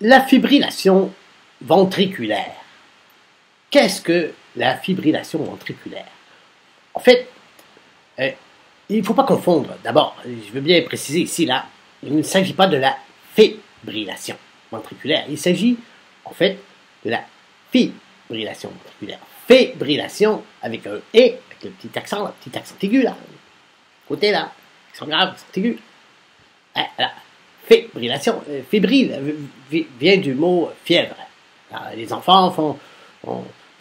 La fibrillation ventriculaire. Qu'est-ce que la fibrillation ventriculaire? En fait, il ne faut pas confondre. D'abord, je veux bien préciser ici, là, il ne s'agit pas de la fibrillation ventriculaire. Il s'agit, en fait, de la fibrillation ventriculaire. Fibrillation avec un « et », avec le petit accent aigu, là. Côté, là, accent grave, accent aigu. Voilà. Fibrillation, fébrile vient du mot fièvre. Alors, les enfants font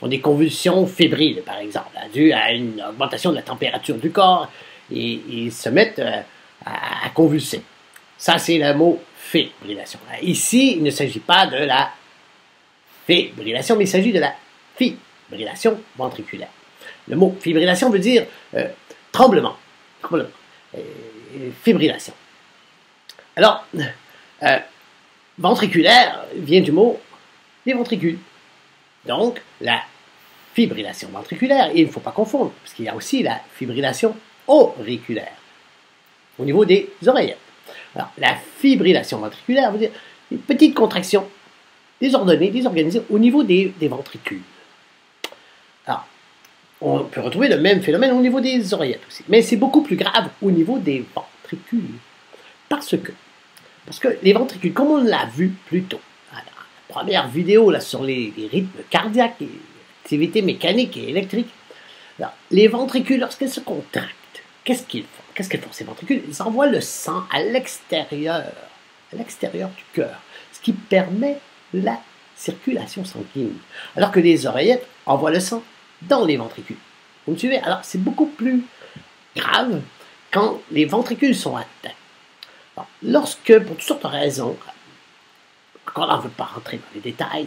des convulsions fébriles, par exemple, dues à une augmentation de la température du corps, et ils se mettent à convulser. Ça, c'est le mot fibrillation. Ici, il ne s'agit pas de la fibrillation, mais il s'agit de la fibrillation ventriculaire. Le mot fibrillation veut dire tremblement, fibrillation. Alors, ventriculaire vient du mot des ventricules. Donc, la fibrillation ventriculaire, et il ne faut pas confondre, parce qu'il y a aussi la fibrillation auriculaire, au niveau des oreillettes. Alors, la fibrillation ventriculaire veut dire une petite contraction désordonnée, désorganisée au niveau des ventricules. Alors, on peut retrouver le même phénomène au niveau des oreillettes aussi, mais c'est beaucoup plus grave au niveau des ventricules. Parce que les ventricules, comme on l'a vu plus tôt, dans la première vidéo là, sur les rythmes cardiaques, les activités mécaniques et électriques, alors, les ventricules, lorsqu'elles se contractent, qu'est-ce qu'ils font? Qu'est-ce qu'elles font ces ventricules? Ils envoient le sang à l'extérieur du cœur, ce qui permet la circulation sanguine. Alors que les oreillettes envoient le sang dans les ventricules. Vous me suivez? Alors, c'est beaucoup plus grave quand les ventricules sont atteints. Alors, lorsque, pour toutes sortes de raisons, encore là, on ne veut pas rentrer dans les détails,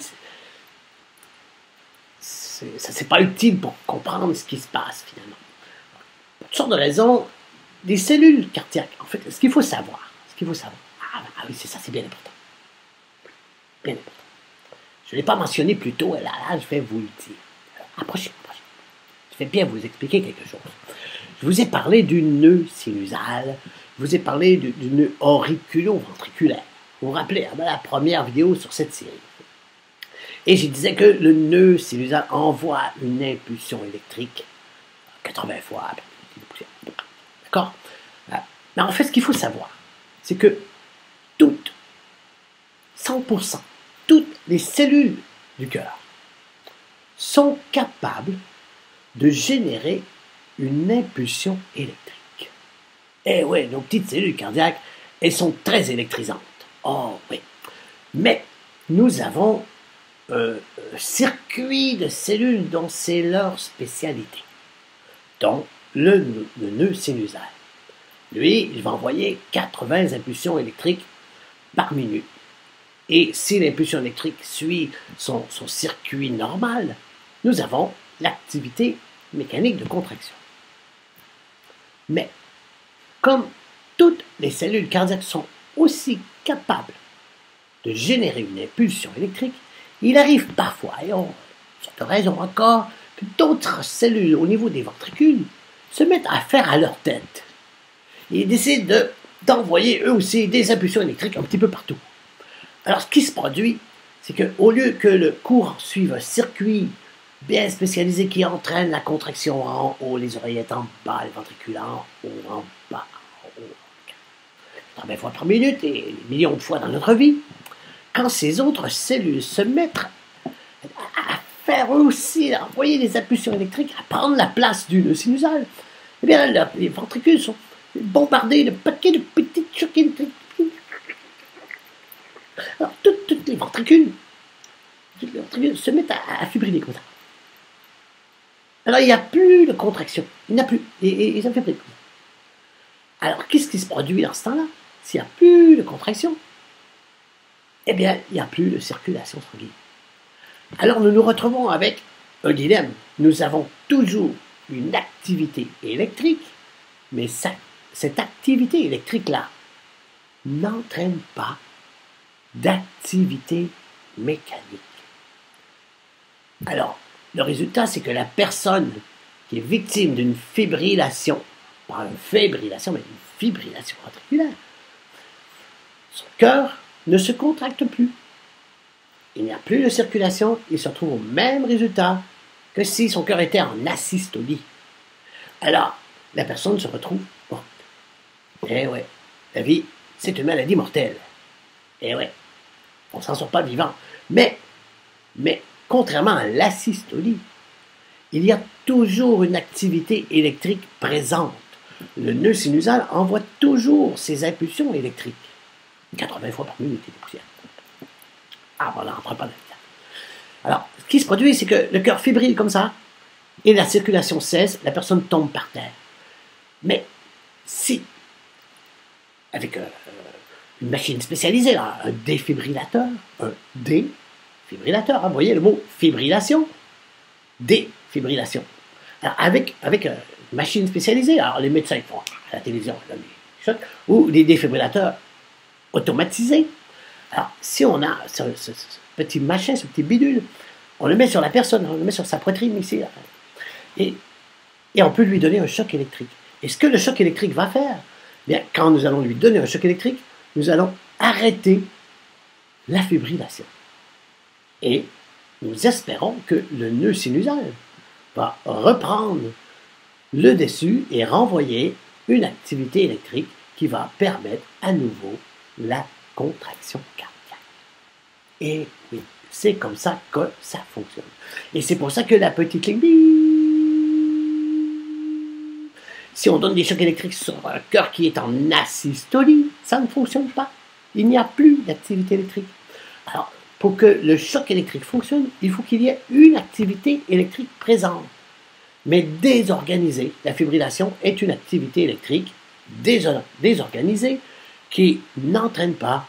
ça c'est pas utile pour comprendre ce qui se passe finalement. Pour toutes sortes de raisons, des cellules cardiaques, en fait, ce qu'il faut savoir, ah oui, c'est ça, c'est bien important. Bien important. Je ne l'ai pas mentionné plus tôt, là, je vais vous le dire. Approchez. Je vais bien vous expliquer quelque chose. Je vous ai parlé du nœud sinusal, je vous ai parlé du nœud auriculo-ventriculaire. Vous vous rappelez, la première vidéo sur cette série. Et je disais que le nœud sinusal envoie une impulsion électrique 80 fois. D'accord? Mais en fait, ce qu'il faut savoir, c'est que 100%, toutes les cellules du cœur sont capables de générer une impulsion électrique. Eh oui, nos petites cellules cardiaques, elles sont très électrisantes. Oh oui. Mais nous avons un circuit de cellules dont c'est leur spécialité. Donc, le nœud sinusal. Lui, il va envoyer 80 impulsions électriques par minute. Et si l'impulsion électrique suit son circuit normal, nous avons l'activité mécanique de contraction. Mais, comme toutes les cellules cardiaques sont aussi capables de générer une impulsion électrique, il arrive parfois, et on cette raison encore, que d'autres cellules au niveau des ventricules se mettent à faire à leur tête. Ils décident d'envoyer eux aussi des impulsions électriques un petit peu partout. Alors ce qui se produit, c'est qu'au lieu que le courant suive un circuit bien spécialisé qui entraîne la contraction en haut, les oreillettes en bas, les ventricules en haut, en bas, en haut, 80 fois par minute et des millions de fois dans notre vie, quand ces autres cellules se mettent à faire eux aussi, à envoyer des impulsions électriques, à prendre la place du nœud sinusal, eh bien les ventricules sont bombardés de paquets de petites chocs électriques. Alors toutes les ventricules se mettent à fibriller comme ça. Alors il n'y a plus de contraction, il n'y en a plus, et ça fait plus. Alors qu'est-ce qui se produit dans ce temps-là? S'il n'y a plus de contraction, eh bien il n'y a plus de circulation sanguine. Alors nous nous retrouvons avec un dilemme. Nous avons toujours une activité électrique, mais cette activité électrique-là n'entraîne pas d'activité mécanique. Alors, le résultat, c'est que la personne qui est victime d'une fibrillation, pas une fibrillation, mais une fibrillation ventriculaire, son cœur ne se contracte plus. il n'y a plus de circulation, il se retrouve au même résultat que si son cœur était en asystolie. Alors, la personne se retrouve morte. Eh ouais, la vie, c'est une maladie mortelle. Eh ouais, on s'en sort pas vivant. Mais, contrairement à l'asystolie, il y a toujours une activité électrique présente. Le nœud sinusal envoie toujours ses impulsions électriques. 80 fois par minute, il est poussière. Ah, voilà, on n'entre pas là-dedans. Alors, ce qui se produit, c'est que le cœur fibrille comme ça, et la circulation cesse, la personne tombe par terre. Mais si, avec une machine spécialisée, là, un défibrillateur, hein, vous voyez le mot fibrillation, défibrillation. Alors, avec une machine spécialisée, alors les médecins font à la télévision, là, ou des défibrillateurs automatisés. Alors, si on a ce petit machin, ce petit bidule, on le met sur la personne, on le met sur sa poitrine ici, là, et on peut lui donner un choc électrique. Et ce que le choc électrique va faire, bien, quand nous allons lui donner un choc électrique, nous allons arrêter la fibrillation. Et nous espérons que le nœud sinusal va reprendre le dessus et renvoyer une activité électrique qui va permettre à nouveau la contraction cardiaque. Et oui, c'est comme ça que ça fonctionne. Et c'est pour ça que la petite ligne, si on donne des chocs électriques sur un cœur qui est en asystolie, ça ne fonctionne pas. Il n'y a plus d'activité électrique. Alors, pour que le choc électrique fonctionne, il faut qu'il y ait une activité électrique présente, mais désorganisée. La fibrillation est une activité électrique désorganisée qui n'entraîne pas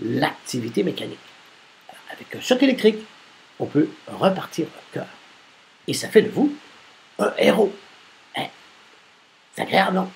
l'activité mécanique. Alors, avec un choc électrique, on peut repartir le cœur. Et ça fait de vous un héros. C'est agréable, non?